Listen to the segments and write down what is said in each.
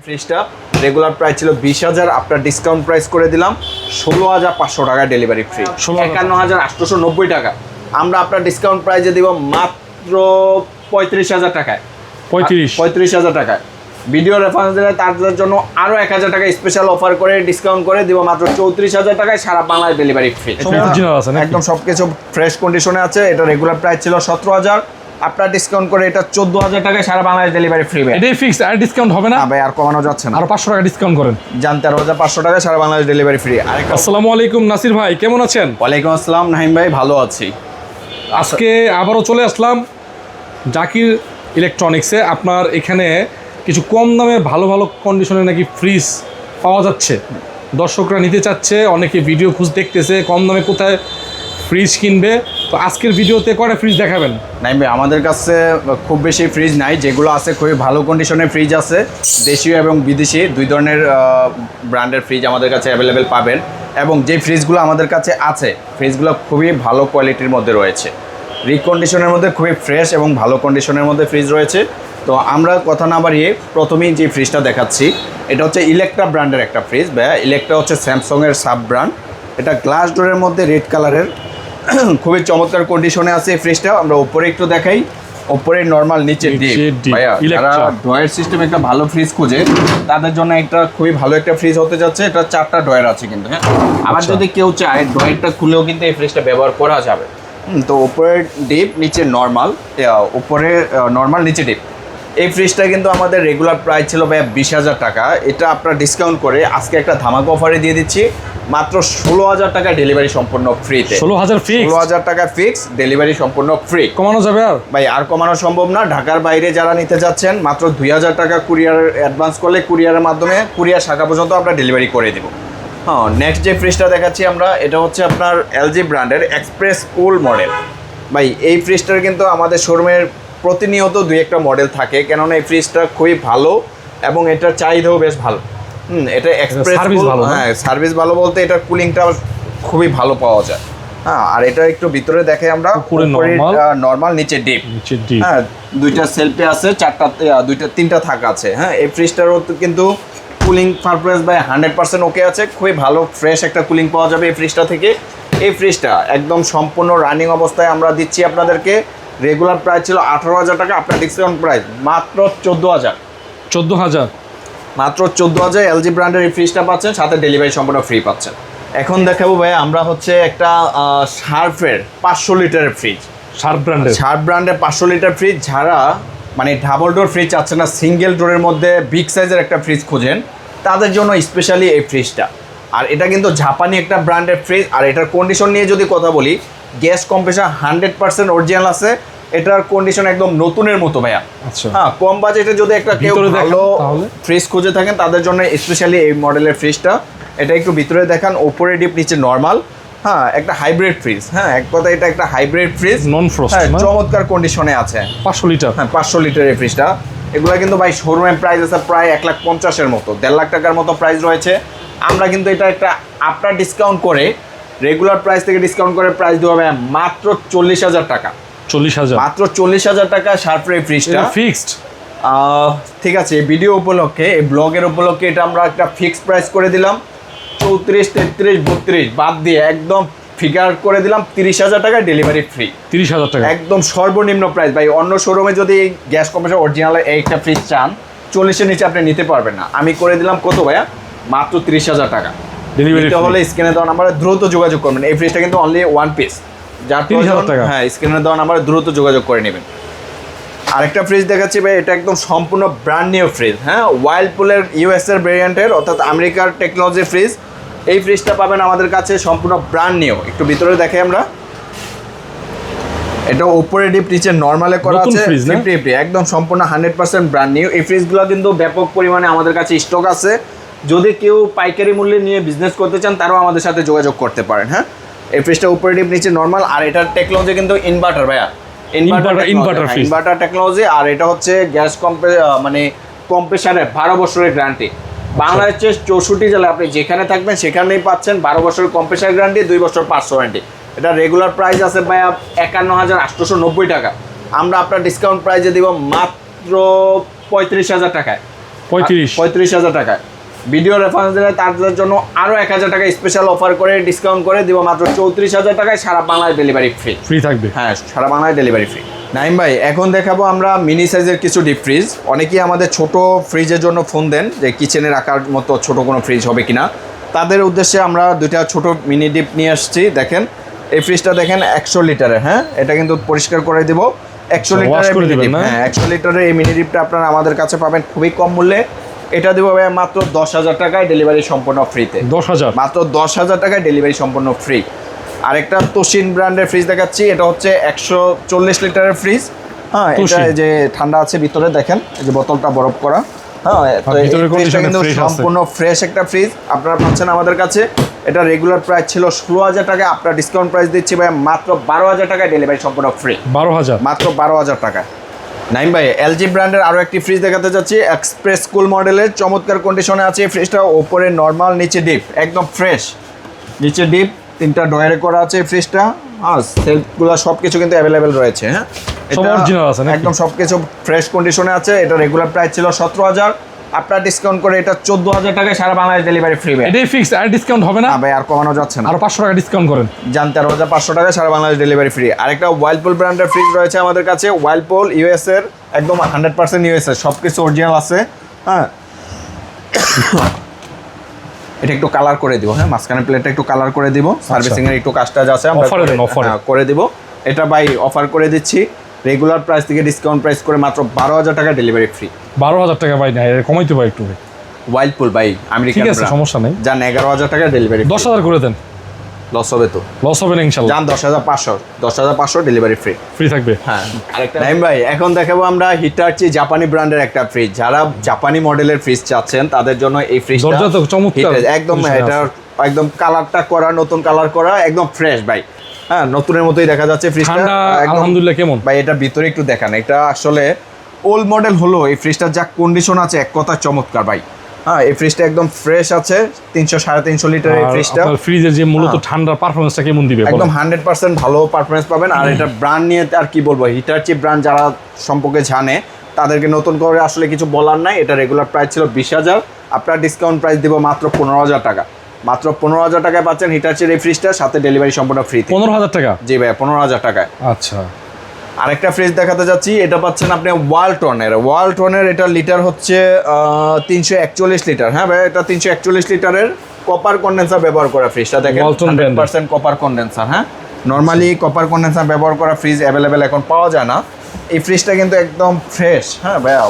ফ্রিজটা regular price ছিল 20,000, আপনার ডিসকাউন্ট প্রাইস করে দিলাম 16,500 টাকা ডেলিভারি ফ্রি, 51,890 টাকা। আমরা আপনার ডিসকাউন্ট প্রাইসে দিব মাত্র 35,000 টাকায়, 35,000 টাকায়। ভিডিও রেফারেন্স দিলে তাদের জন্য আরো 1,000 টাকা স্পেশাল অফার করে ডিসকাউন্ট করে দিব মাত্র 34,000 টাকায়, সারা বাংলাদেশ ডেলিভারি ফ্রি। একদম সবকিছু ফ্রেশ কন্ডিশনে আছে। এটা রেগুলার প্রাইস ছিল 17,000, আপনার ডিসকাউন্ট করে এটা 14,000 টাকায় সারা বাংলাদেশ ডেলিভারি ফ্রি। এটাই ফিক্সড, আর ডিসকাউন্ট হবে না ভাই, আর কমানো যাচ্ছে না। আর 500 টাকা ডিসকাউন্ট করেন, জান 13,500 টাকায় সারা বাংলাদেশ ডেলিভারি ফ্রি। আসসালামু আলাইকুম নাসির ভাই, কেমন আছেন? ওয়ালাইকুম আসসালাম নাহিম ভাই, ভালো আছি। আজকে আবারও চলে আসলাম জাকির ইলেকট্রনিক্সে। আপনার এখানে কিছু কম দামে ভালো ভালো কন্ডিশনে নাকি ফ্রিজ পাওয়া যাচ্ছে, দর্শকরা নিতে চাচ্ছে, অনেকে ভিডিও খুঁজ দেখতেছে কম দামে কোথায় ফ্রিজ কিনবে। তো আজকের ভিডিওতে কয়টা ফ্রিজ দেখাবেন? নাই ভাই, আমাদের কাছে খুব বেশি ফ্রিজ নাই, যেগুলো আছে খুবই ভালো কন্ডিশনের ফ্রিজ আছে। দেশীয় এবং বিদেশি দুই ধরনের ব্র্যান্ডের ফ্রিজ আমাদের কাছে অ্যাভেলেবেল পাবেন, এবং যে ফ্রিজগুলো আমাদের কাছে আছে ফ্রিজগুলো খুবই ভালো কোয়ালিটির মধ্যে রয়েছে, রিকন্ডিশনের মধ্যে খুবই ফ্রেশ এবং ভালো কন্ডিশনের মধ্যে ফ্রিজ রয়েছে। তো আমরা কথা না বাড়িয়ে প্রথমেই যে ফ্রিজটা দেখাচ্ছি, এটা হচ্ছে ইলেকট্রা ব্র্যান্ডের একটা ফ্রিজ। ভাইয়া, ইলেকট্রা হচ্ছে স্যামসংয়ের সাব ব্র্যান্ড। এটা গ্লাস ডোরের মধ্যে রেড কালারের, খুবই চমৎকার কন্ডিশনে আছে এই ফ্রিজটা। আমরা উপরে একটু দেখাই, উপরে নর্মাল, নিচে ডিপ। ভাইয়া, যারা ড্রয়ার সিস্টেম একটা ভালো ফ্রিজ খুঁজে তাদের জন্য একটা খুবই ভালো একটা ফ্রিজ হতে যাচ্ছে। এটা 4টা ড্রয়ার আছে কিন্তু, হ্যাঁ। আবার যদি কেউ চায় ড্রয়ারটা খুলেও কিন্তু এই ফ্রিজটা ব্যবহার করা যাবে। তো উপরে ডিপ, নিচে নর্মাল, উপরে নর্মাল, নিচে ডিপ। এই ফ্রিজটা কিন্তু আমাদের রেগুলার প্রাইস ছিল ভাইয়া 20,000 টাকা। এটা আপনার ডিসকাউন্ট করে আজকে একটা ধামাকা অফারে দিয়ে দিচ্ছি মাত্র 16,000 টাকা ডেলিভারি সম্পূর্ণ ফ্রিতে। 16,000 টাকা ফিক্স, ডেলিভারি সম্পূর্ণ ফ্রি। কমানো যাবে আর? ভাই, আর কমানো সম্ভব না। ঢাকার বাইরে যারা নিতে যাচ্ছেন মাত্র 2,000 টাকা কুরিয়ার অ্যাডভান্স করলে কুরিয়ারের মাধ্যমে কুরিয়ার শাখা পর্যন্ত আমরা ডেলিভারি করে দেবো। হ্যাঁ, নেক্সট যে ফ্রিজটা দেখাচ্ছি আমরা, এটা হচ্ছে আপনার এলজি ব্র্যান্ডের এক্সপ্রেস কুল মডেল। ভাই, এই ফ্রিজটার কিন্তু আমাদের শোরুমের প্রতিনিয়ত 2-1টা মডেল থাকে, কেননা এই ফ্রিজটা খুবই ভালো এবং এটার চাহিদাও বেশ ভালো। এটা এক্সপ্রেস, হ্যাঁ, সার্ভিস ভালো বলতে এটার কুলিংটা খুবই ভালো পাওয়া যায়। হ্যাঁ, আর এটা একটু ভিতরে দেখে আমরা, নর্মাল, নিচে ডিপ। হ্যাঁ, 2টা সেলফে আছে, 3টা থাক আছে। হ্যাঁ, এই ফ্রিজটারও কিন্তু কুলিং পারফরমেন্স বাই 100% ওকে আছে। খুবই ভালো ফ্রেশ একটা কুলিং পাওয়া যাবে এই ফ্রিজটা থেকে। এই ফ্রিজটা একদম সম্পূর্ণ রানিং অবস্থায় আমরা দিচ্ছি আপনাদেরকে। রেগুলার প্রাইস ছিল 18,000 টাকা, আপনার ডিসকাউন্ট প্রাইস মাত্র 14,000। মাত্র 14,000 এলজি ব্র্যান্ডের এই ফ্রিজটা পাচ্ছেন, সাথে ডেলিভারি সম্পূর্ণ ফ্রি পাচ্ছেন। এখন দেখাবো ভাই, আমরা হচ্ছে একটা শার্পের 500 লিটারের ফ্রিজ। শার্প ব্র্যান্ডের 500 লিটার ফ্রিজ। যারা মানে ডাবল ডোর ফ্রিজ চাচ্ছে না, সিঙ্গেল ডোরের মধ্যে বিগ সাইজের একটা ফ্রিজ খোঁজেন, তাদের জন্য স্পেশালি এই ফ্রিজটা। আর এটা কিন্তু জাপানি একটা ব্র্যান্ডের ফ্রিজ। আর এটার কন্ডিশন নিয়ে যদি কথা বলি, গ্যাস কম্প্রেসার 100% অরিজিনাল আছে। এটার কন্ডিশন একদম নতুনের মতো ভাইয়া। হ্যাঁ, কম বাজেটে যদি একটা কেউ ভালো ফ্রিজ খুঁজে থাকেন তাদের জন্য স্পেশালি এই মডেলের ফ্রিজটা। এটা একটু ভিতরে দেখান, ওপরে ডিপ, নিচে নর্মাল। হ্যাঁ, একটা হাইব্রিড ফ্রিজ। হ্যাঁ, এক কথা এটা একটা হাইব্রিড ফ্রিজ, নন ফ্রস্ট। হ্যাঁ, চমৎকার কন্ডিশনে আছে। 500 লিটার, হ্যাঁ, 500 লিটার এই ফ্রিজটা। এগুলো কিন্তু ভাই শোরুমের প্রাইস আছে প্রায় 1,50,000 মতো, 1.5 লাখ টাকার মতো প্রাইস রয়েছে। আমরা কিন্তু এটা একটা আপনার ডিসকাউন্ট করে, রেগুলার প্রাইস থেকে ডিসকাউন্ট করে প্রাইস দেওয়া হবে মাত্র 40,000 টাকা। 40,000, মাত্র 40,000 টাকা শার্পের এই ফ্রিজটা ফিক্সড। ঠিক আছে, ভিডিও উপলক্ষে, এই ব্লগের উপলক্ষে এটা আমরা একটা ফিক্সড প্রাইস করে দিলাম 34, 33, 32 বাদ দিয়ে একদম ফিগার করে দিলাম 30,000 টাকা ডেলিভারি ফ্রি। 30,000 টাকা একদম সর্বনিম্ন প্রাইস। ভাই, অন্য শোরুমে যদি গ্যাস কম্প্রেসার অরিজিনাল একটা ফ্রিজ চান 40-এর নিচে আপনি নিতে পারবেন না। আমি করে দিলাম কত ভাইয়া? মাত্র 30,000 টাকা ডেলিভারি হলে স্ক্রিনে দেওয়া নাম্বারে দ্রুত যোগাযোগ করবেন। এই ফ্রিজটা কিন্তু অনলি 1 পিস, যার 30,000 টাকা। হ্যাঁ, স্ক্রিনে দেওয়া নাম্বারে দ্রুত যোগাযোগ করে নেবেন। আরেকটা ফ্রিজ দেখাচ্ছি ভাই, এটা একদম সম্পূর্ণ ব্র্যান্ড নিউ ফ্রিজ। হ্যাঁ, ওয়াইল্ডপুলের ইউএসএর ভেরিয়েন্টের, অর্থাৎ আমেরিকার টেকনোলজি ফ্রিজ। এই ফ্রিজটা পাবেন আমাদের কাছে সম্পূর্ণ ব্র্যান্ড নিউ। একটু ভিতরে দেখে আমরা, এটা উপরে ডিপ, নিচে নর্মালে করা আছে, একদম সম্পূর্ণ 100% ব্র্যান্ড নিউ। এই ফ্রিজগুলো কিন্তু ব্যাপক পরিমাণে আমাদের কাছে স্টক আছে। যদি কেউ পাইকারি মূল্যে নিয়ে বিজনেস করতে চান তারাও আমাদের সাথে যোগাযোগ করতে পারেন। হ্যাঁ, এই ফ্রিজটা উপরে ডিপ, নিচে নর্মাল। আর এটার টেকনোলজি কিন্তু ইনভার্টার ভাইয়া, ইনভার্টার টেকনোলজি। আর এটা হচ্ছে গ্যাস মানে কম্প্রেসারের 12 বছরের গ্যারান্টি। বাংলাদেশের 64 জেলায় আপনি যেখানে থাকবেন সেখানেই পাচ্ছেন 12 বছরের কম্প্রেসার গ্যারান্টি, 2 বছর পার্টস ওয়ারেন্টি। এটা রেগুলার প্রাইস আছে ভাইয়া 51,890 টাকা। আমরা আপনার ডিসকাউন্ট প্রাইসে দিব মাত্র 35,000 টাকায়। 35,000 টাকায়। ভিডিও রেফারেন্স দিলে তাদের জন্য আরও 1,000 টাকা স্পেশাল অফার করে ডিসকাউন্ট করে দিব মাত্র 34,000 টাকায়, সারা বাংলায় ডেলিভারি ফ্রি থাকবে। হ্যাঁ, সারা বাংলায় ডেলিভারি ফ্রি। নাইম ভাই, এখন দেখাবো আমরা মিনি সাইজের কিছু ডিপ ফ্রিজ। অনেকেই আমাদের ছোট ফ্রিজের জন্য ফোন দেন যে কিচেনে রাখার মতো ছোট কোনো ফ্রিজ হবে কিনা। তাদের উদ্দেশ্যে আমরা দুইটা ছোট মিনি ডিপ নিয়ে আসছি। দেখেন এই ফ্রিজটা দেখেন 100 লিটারের। হ্যাঁ, এটা কিন্তু পরিষ্কার করে দিব। 100 লিটারের মিনি ডিপ। হ্যাঁ, 100 লিটারের এই মিনি ডিপটা আপনারা আমাদের কাছে পাবেন খুবই কম মূল্যে। এটা দেবো ভাই মাত্র 10,000 টাকায়, ডেলিভারি সম্পূর্ণ ফ্রিতে। 10,000 মাত্র 10,000 টাকায় ডেলিভারি সম্পূর্ণ ফ্রি। আরেকটা তোশিন ব্র্যান্ডের ফ্রিজ দেখাচ্ছি। এটা হচ্ছে 140 লিটারের ফ্রিজ। হ্যাঁ, এটা যে ঠান্ডা আছে ভিতরে, দেখেন এই যে বোতলটা বরফ করা। হ্যাঁ, তো এই ফ্রিজটা কিন্তু সম্পূর্ণ ফ্রেশ একটা ফ্রিজ আপনারা পাচ্ছেন আমাদের কাছে। এটা রেগুলার প্রাইস ছিল 16,000 টাকা, আপনার ডিসকাউন্ট প্রাইস দিচ্ছি ভাই মাত্র 12,000 টাকায়, ডেলিভারি সম্পূর্ণ ফ্রি। 12,000 মাত্র 12,000 টাকা। নাইম ভাই, এলজি ব্র্যান্ডের আরও একটি ফ্রিজ দেখাতে যাচ্ছি। এক্সপ্রেস কুল মডেলের চমৎকার কন্ডিশনে আছে এই ফ্রিজটা। ওপরে নর্মাল, নিচে ডিপ, একদম ফ্রেশ। নিচে ডিপ, 3টা ডয়ারে করা আছে এই ফ্রিজটা। হ্যাঁ, সেলফগুলো সব কিছু কিন্তু অ্যাভেলেবেল রয়েছে। হ্যাঁ, সব অরিজিনাল আছে নাকি? একদম সব কিছু ফ্রেশ কন্ডিশনে আছে। এটা রেগুলার প্রাইস ছিল 17,000, আপনার ডিসকাউন্ট করে এটা 14,000 টাকায় সারা বাংলাদেশ ডেলিভারি ফ্রি। এটাই ফিক্স, আর ডিসকাউন্ট হবে না ভাই, আর কমানো যাচ্ছে না। আর 500 টাকা ডিসকাউন্ট করেন, জান 13,500 টাকা সারা বাংলাদেশ ডেলিভারি ফ্রি। আরেকটা ওয়াইলপুল ব্র্যান্ডের ফ্রিজ রয়েছে আমাদের কাছে। ওয়াইলপুল ইউএস এর, একদম 100% ইউএস এর, সব কিছু অরিজিনাল আছে। হ্যাঁ, এটা একটু কালার করে দিব। হ্যাঁ, মাঝখানে প্লেটটা একটু কালার করে দিব। সার্ভিসিং এর একটু কাজটা আছে আমরা করে দিব। এটা ভাই অফার করে দিচ্ছি। রেগুলার প্রাইস থেকে ডিসকাউন্ট প্রাইস করে মাত্র 12,000 টাকা ডেলিভারি ফ্রি। 12,000 টাকা ভাই, না কমাইতে ভাই একটু। ওয়াইলপুল ভাই আমেরিকান, ঠিক আছে, সমস্যা নেই। জান 11,000 টাকা ডেলিভারি। 10,000 করে দেন। লস হবে তো? লস হবে না ইনশাআল্লাহ। জান 10,500 ডেলিভারি ফ্রি থাকবে। হ্যাঁ, আরেকটা নাইম ভাই, এখন দেখাবো আমরা হিটাচি জাপানি ব্র্যান্ডের একটা ফ্রিজ। যারা জাপানি মডেলের ফ্রিজ চাচ্ছেন তাদের জন্য এই ফ্রিজটা দরজা তো চমৎকার, একদম এটা একদম কালারটা করা, নতুন কালার করা, একদম ফ্রেশ ভাই। হ্যাঁ, নতুনের মতোই দেখা যাচ্ছে ফ্রিজটা। আলহামদুলিল্লাহ। কেমন ভাই, এটা ভিতরে একটু দেখান। এটা আসলে ওল্ড মডেল হলো, এই ফ্রিজটার যা কন্ডিশন আছে এক কথা চমৎকার ভাই। হ্যাঁ, এই ফ্রিজটা একদম ফ্রেশ আছে। 300-350 লিটার এই ফ্রিজটা। ফ্রিজের যে মূলত ঠান্ডার পারফরম্যান্সটা কেমন দিবে? একদম 100% ভালো পারফরম্যান্স পাবেন। আর এটা ব্র্যান্ড নিয়ে আর কি বলবো, হিটাচি ব্র্যান্ড যারা সম্পর্কে জানে তাদেরকে নতুন করে আসলে কিছু বলার নাই। এটা রেগুলার প্রাইস ছিল 20,000, আপনার ডিসকাউন্ট প্রাইস দিব মাত্র 15,000 টাকা। মাত্র 15,000 টাকায় পাচ্ছেন হিটাচির এই ফ্রিজটার সাথে ডেলিভারি সম্পূর্ণ ফ্রি। 15,000 টাকা? জি ভাই, 15,000 টাকায়। আচ্ছা, আরেকটা ফ্রিজ দেখাতে যাচ্ছি। এটা পাচ্ছেন আপনি ওয়ালটনের। এটা লিটার হচ্ছে 341 লিটার। হ্যাঁ ভাই, এটা 341 লিটারের কপার কন্ডেন্সার ব্যবহার করা ফ্রিজটা। দেখেন 100% কপার কন্ডেন্সার। হ্যাঁ, নর্মালি কপার কন্ডেন্সার ব্যবহার করা ফ্রিজ অ্যাভেলেবেল এখন পাওয়া যায় না। এই ফ্রিজটা কিন্তু একদম ফ্রেশ। হ্যাঁ ভাইয়া,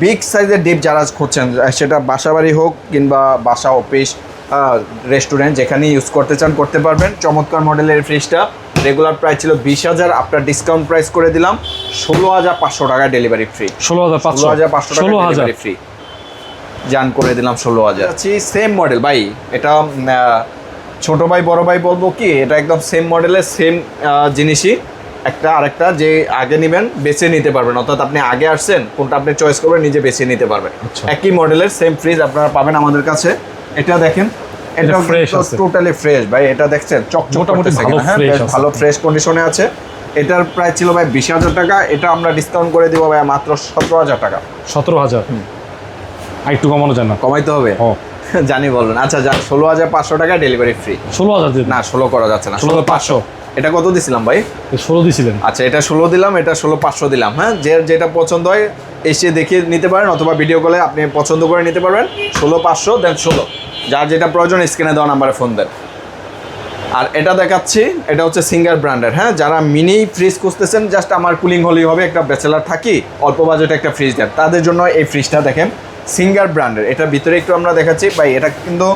বিগ সাইজের ডিপ যারা খুঁজছেন, সেটা বাসাবাড়ি হোক কিংবা বাসা, অফিস, রেস্টুরেন্ট, যেখানেই ইউজ করতে চান করতে পারবেন। চমৎকার মডেলের ফ্রিজটা। রেগুলার প্রাইস ছিল 20,000, আপনার ডিসকাউন্ট প্রাইস করে দিলাম 16,500 টাকা ডেলিভারি ফ্রি। 16,500 টাকা ডেলিভারি ফ্রি জান করে দিলাম 16,000। সেম মডেল ভাই, এটা ছোট ভাই বড় ভাই বলবো কি, এটা একদম সেম মডেলের সেম জিনিসই। একটা আরেকটা যে আগে নেবেন বেছে নিতে পারবেন, অর্থাৎ আপনি আগে আসছেন কোনটা আপনি চয়েস করবেন নিজে বেছে নিতে পারবেন। একই মডেলের সেম ফ্রিজ আপনারা পাবেন আমাদের কাছে। এটা দেখেন, এটা টোটালি ফ্রেশ ভাই। এটা দেখছেন চকচক করতেছে, হ্যাঁ, ভালো ফ্রেশ কন্ডিশনে আছে। এটার প্রাইস ছিল ভাই 20,000 টাকা, এটা আমরা ডিসকাউন্ট করে দিব ভাই মাত্র 17,000 টাকা। 17,000? একটু কমানো যায় না? কমাইতে হবে, জানি বলবেন। আচ্ছা, যাক 16,500 টাকা ডেলিভারি ফ্রি। 16,000 না, 16 করা যাচ্ছে না, 16,500। এটা কত দিছিলাম ভাই? 16 দিছিলেন। আচ্ছা, এটা 16 দিলাম, এটা 16,500 দিলাম। হ্যাঁ, যেটা পছন্দ হয় এসে দেখিয়ে নিতে পারেন, অথবা ভিডিও কলে আপনি পছন্দ করে নিতে পারবেন। 16,500 দেন 16, যার যেটা প্রয়োজন স্ক্রিনে দেওয়া নাম্বারে ফোন দেন। আর এটা দেখাচ্ছি, এটা হচ্ছে সিঙ্গার ব্র্যান্ডের। হ্যাঁ, যারা মিনি ফ্রিজ খুঁজতেছেন, জাস্ট আমার কুলিং হলেই হবে, একটা ব্যাচেলার থাকি, অল্প বাজেটে একটা ফ্রিজ দেন, তাদের জন্য এই ফ্রিজটা দেখেন সিঙ্গার ব্র্যান্ডের। এটার ভিতরে একটু আমরা দেখাচ্ছি ভাই, এটা কিন্তু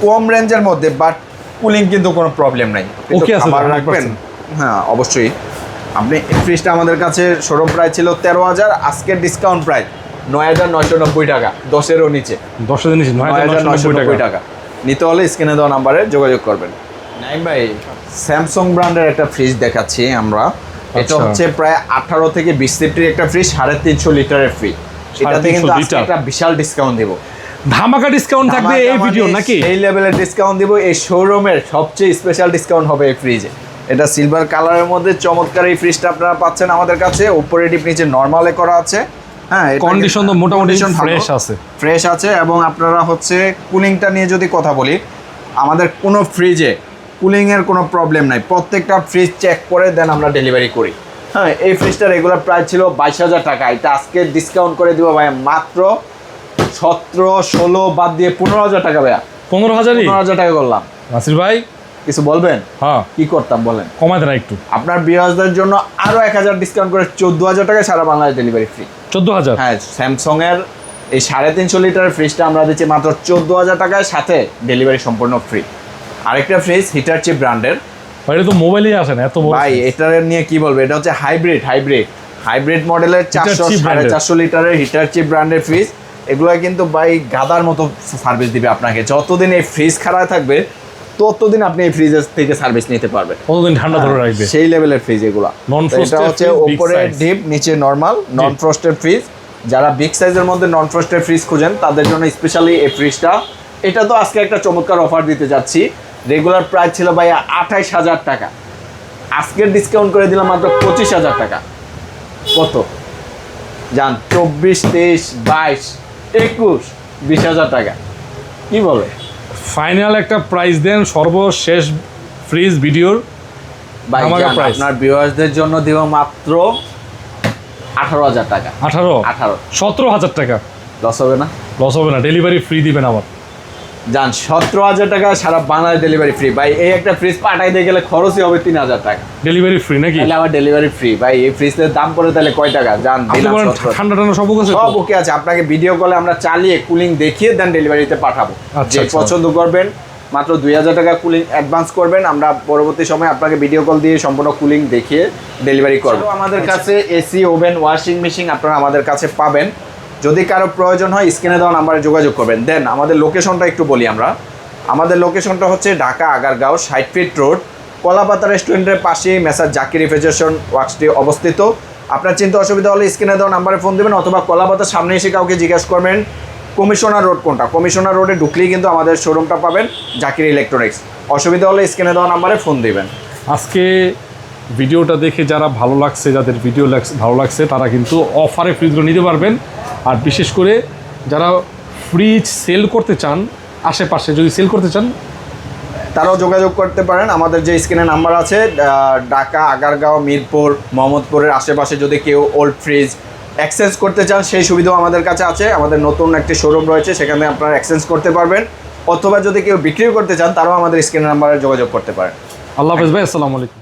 কম রেঞ্জের মধ্যে, বাট কুলিং কিন্তু কোনো প্রবলেম নাই। ওকে আছে, আবার রাখবেন। হ্যাঁ, অবশ্যই। আপনি এই ফ্রিজটা আমাদের কাছে শোরুম প্রাইস ছিল 13,000, আজকের ডিসকাউন্ট প্রাইস 9,990 টাকা, 10-এরও নিচে। 10-এর নিচে 9,990 টাকা। নিতে হলে স্ক্রিনে দেওয়া নাম্বারে যোগাযোগ করবেন। নাইম ভাই, স্যামসাং ব্র্যান্ডের একটা ফ্রিজ দেখাচ্ছি আমরা। এটা হচ্ছে প্রায় 18 থেকে 20 লিটারের একটা ফ্রিজ, 350 লিটারের ফ্রিজ। এটাতে কিন্তু আজকে একটা বিশাল ডিসকাউন্ট দেব, ধামাকা ডিসকাউন্ট থাকবে এই ভিডিও নাকি? এই লেভেলের ডিসকাউন্ট দিব, এই শোরুমের সবচেয়ে স্পেশাল ডিসকাউন্ট হবে এই ফ্রিজে। এটা সিলভার কালারের মধ্যে চমৎকার এই ফ্রিজটা আপনারা পাচ্ছেন আমাদের কাছে। উপরে ডিপ, নিচে নর্মালে করা আছে। হ্যাঁ, কন্ডিশন তো মোটামুটি ফ্রেশ আছে। ফ্রেশ আছে। এবং আপনারা হচ্ছে কুলিংটা নিয়ে যদি কথা বলি, আমাদের কোনো ফ্রিজে কুলিংয়ের কোনো প্রবলেম নাই, প্রত্যেকটা ফ্রিজ চেক করে দেন আমরা ডেলিভারি করি। হ্যাঁ, এই ফ্রিজটা রেগুলার প্রাইস ছিল 22,000 টাকা, এটা আজকে ডিসকাউন্ট করে দিব ভাইয়া মাত্র 17-16 বাদ দিয়ে 15,000 টাকা ভাইয়া। 15,000 টাকা করলাম। নাসির ভাই কিছু বলবেন? হ্যাঁ, কি করতাম বলেন? কমায় দেন একটু। আপনার ভিউয়ার্সদের জন্য আরো 1,000 ডিসকাউন্ট করে 14,000 টাকায় সারা বাংলাদেশ ডেলিভারি ফ্রি। 14,000? হ্যাঁ, স্যামসাং এর এই 350 লিটারের ফ্রিজটা আমরা দিচ্ছি মাত্র 14,000 টাকায়, সাথে ডেলিভারি সম্পূর্ণ ফ্রি। আরেকটা ফ্রিজ হিটারচি ব্র্যান্ডের, এটা তো মোবাইলেই আসে না এত বড় ভাই এটার নিয়ে কি বলবো, এটা হচ্ছে হাইব্রিড মডেলের 400-450 লিটারের হিটারচি ব্র্যান্ডের ফ্রিজ। এগুলো কিন্তু ভাই গাদার মতো সার্ভিস দিবে আপনাকে। যতদিন এই ফ্রিজ খারাপ থাকবে ততদিন আপনি এই ফ্রিজের থেকে সার্ভিস নিতে পারবেন, কতদিন ঠান্ডা ধরে রাখবে, সেই লেভেলের ফ্রিজ এগুলো। এটা হচ্ছে উপরে ডিপ নিচে নরমাল নন ফ্রস্টেড ফ্রিজ। যারা বিগ সাইজের মধ্যে নন ফ্রস্টেড ফ্রিজ খুঁজেন তাদের জন্য স্পেশালি এই ফ্রিজটা। এটা তো আজকে একটা চমৎকার অফার দিতে যাচ্ছি। রেগুলার প্রাইস ছিল ভাই 28,000 টাকা, আজকের ডিসকাউন্ট করে দিলাম মাত্র 25,000 টাকা। কত জান? 24, 23, 22, 21, 20,000 টাকা। কি বলে? ফাইনাল একটা প্রাইস দেন, সর্বশেষ ফ্রিজ ভিডিওর ভাই আমাকে জান, প্রাইস আপনার ভিউয়ার্সদের জন্য দিব মাত্র 18,000 টাকা। 18 17,000 টাকা। লস হবে না? লস হবে না, ডেলিভারি ফ্রি দিবেন আবার। জান 17,000 টাকা সারা বাংলাদেশ ডেলিভারি ফ্রি। ভাই এই একটা ফ্রিজ পাঠাই দিয়ে গেলে খরচই হবে 3,000 টাকা। ডেলিভারি ফ্রি নাকি? তাহলে আবার ডেলিভারি ফ্রি। ভাই এই ফ্রিজের দাম পড়ে তাহলে কয় টাকা? জান দিলাম 17। ঠান্ডা সব আছে, সব ওকে আছে। আপনাকে ভিডিও কলে আমরা চালিয়ে কুলিং দেখিয়ে দেন ডেলিভারিতে পাঠাবো। যে পছন্দ করবেন মাত্র 2,000 টাকা কুলিং অ্যাডভান্স করবেন, আমরা পরবর্তী সময় আপনাকে ভিডিও কল দিয়ে সম্পূর্ণ কুলিং দেখিয়ে ডেলিভারি করবো। আমাদের কাছে এসি, ওভেন, ওয়াশিং মেশিন আপনারা আমাদের কাছে পাবেন। যদি কারো প্রয়োজন হয় স্ক্রিনে দেওয়া নাম্বারে যোগাযোগ করবেন। দেন আমাদের লোকেশনটা একটু বলি আমরা। আমাদের লোকেশনটা হচ্ছে ঢাকা আগারগাঁও 60 ফিট রোড, কলাপাতা রেস্টুরেন্টের পাশেই মেসার জাকির রেফ্রিজারেশন ওয়ার্কসটি অবস্থিত। আপনার চিন্তা অসুবিধা হলে স্ক্রিনে দেওয়া নাম্বারে ফোন দেবেন, অথবা কলাপাতার সামনে এসে কাউকে জিজ্ঞেস করবেন কমিশনার রোড কোনটা। কমিশনার রোডে ঢুকলেই কিন্তু আমাদের শোরুমটা পাবেন, জাকির ইলেকট্রনিক্স। অসুবিধা হলে স্ক্রিনে দেওয়া নাম্বারে ফোন দিবেন। আজকে ভিডিওটা দেখে যারা ভালো লাগছে, যাদের ভিডিও ভালো লাগছে তারা কিন্তু অফারে ফ্রিজগুলো নিতে পারবেন। আর বিশেষ করে যারা ফ্রিজ সেল করতে চান, আশেপাশে যদি সেল করতে চান তারাও যোগাযোগ করতে পারেন। আমাদের যে স্ক্রিনে নাম্বার আছে, ঢাকা আগারগাঁও, মিরপুর, মোহাম্মদপুরের আশেপাশে যদি কেউ ওল্ড ফ্রিজ এক্সচেঞ্জ করতে চান সেই সুবিধাও আমাদের কাছে আছে। আমাদের নতুন একটি শোরুম রয়েছে, সেখানে আপনারা এক্সচেঞ্জ করতে পারবেন। অথবা যদি কেউ বিক্রিও করতে চান তারাও আমাদের স্ক্রিনে নাম্বারে যোগাযোগ করতে পারেন। আল্লাহ হাফেজ ভাই, আসসালামু আলাইকুম।